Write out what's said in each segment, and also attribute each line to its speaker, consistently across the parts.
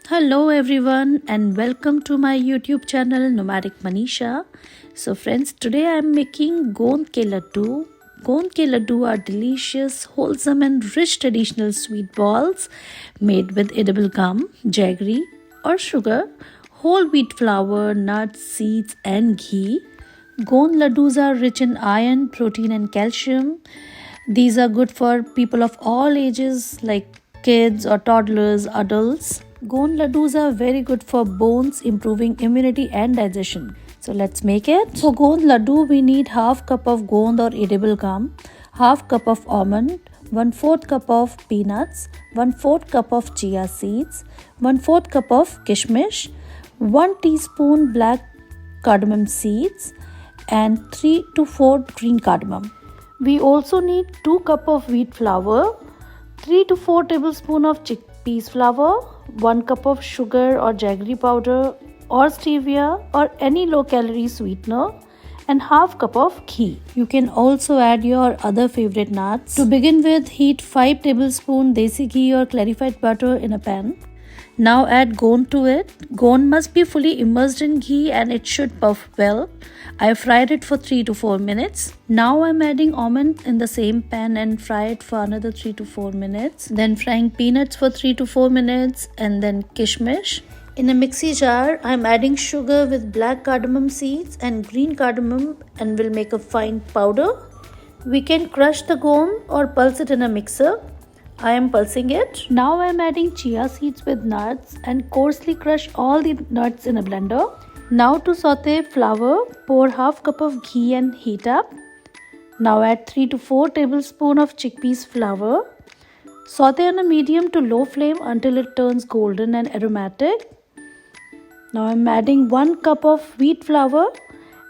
Speaker 1: Hello everyone and welcome to my YouTube channel Nomadic Manisha. So friends, today I am making Gond ke Laddu. Gond ke Laddu are delicious, wholesome and rich traditional sweet balls made with edible gum, jaggery or sugar, whole wheat flour, nuts, seeds and ghee. Gond Laddus are rich in iron, protein and calcium. These are good for people of all ages like kids or toddlers, adults. Gond laddus are very good for bones, improving immunity and digestion. So let's make it. For gond laddu, we need half cup of gond or edible gum, half cup of almond, 1/4 cup of peanuts, 1/4 cup of chia seeds, 1/4 cup of kishmish, 1 teaspoon black cardamom seeds, and 3 to 4 green cardamom. We also need 2 cup of wheat flour, 3 to 4 tablespoons of chickpeas flour, 1 cup of sugar or jaggery powder or stevia or any low calorie sweetener, and half cup of ghee. You can also add your other favorite nuts. To begin with, heat 5 tablespoons desi ghee or clarified butter in a pan. Now add gond to it. Gond must be fully immersed in ghee and it should puff well. I fried it for 3 to 4 minutes. Now I'm adding almond in the same pan and fry it for another 3 to 4 minutes. Then frying peanuts for 3 to 4 minutes and then kishmish. In a mixie jar, I'm adding sugar with black cardamom seeds and green cardamom and will make a fine powder. We can crush the gond or pulse it in a mixer. I am pulsing it. Now I am adding chia seeds with nuts and coarsely crush all the nuts in a blender. Now to saute flour, pour half cup of ghee and heat up. Now add 3 to 4 tablespoons of chickpeas flour. Saute on a medium to low flame until it turns golden and aromatic. Now I am adding 1 cup of wheat flour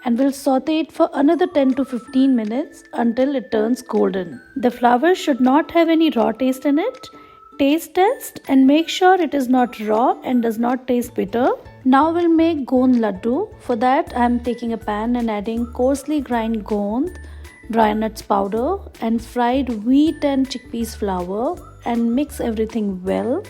Speaker 1: and will saute it for another 10 to 15 minutes until it turns golden. The flour should not have any raw taste in it. Taste test and make sure it is not raw and does not taste bitter. Now we'll make gond laddu. For that I am taking a pan and adding coarsely grind gond, dry nuts powder and fried wheat and chickpeas flour and mix everything well.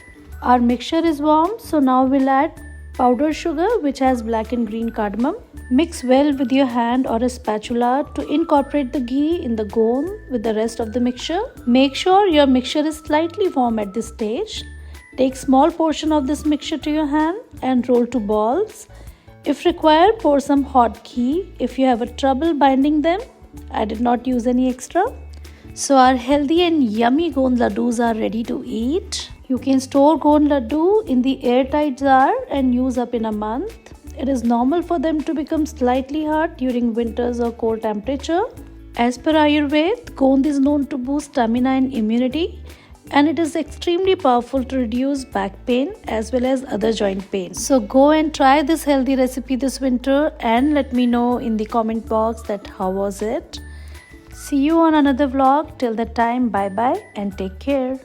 Speaker 1: Our mixture is warm, so now we'll add powdered sugar which has black and green cardamom. Mix well with your hand or a spatula to incorporate the ghee in the gond with the rest of the mixture. Make sure your mixture is slightly warm at this stage. Take small portion of this mixture to your hand and roll to balls. If required, pour some hot ghee. If you have a trouble binding them, I did not use any extra. So our healthy and yummy gond laddus are ready to eat. You can store gond laddu in the airtight jar and use up in a month. It is normal for them to become slightly hard during winters or cold temperature. As per Ayurveda, gond is known to boost stamina and immunity, and it is extremely powerful to reduce back pain as well as other joint pain. So go and try this healthy recipe this winter and let me know in the comment box that how was it. See you on another vlog. Till that time, bye bye and take care.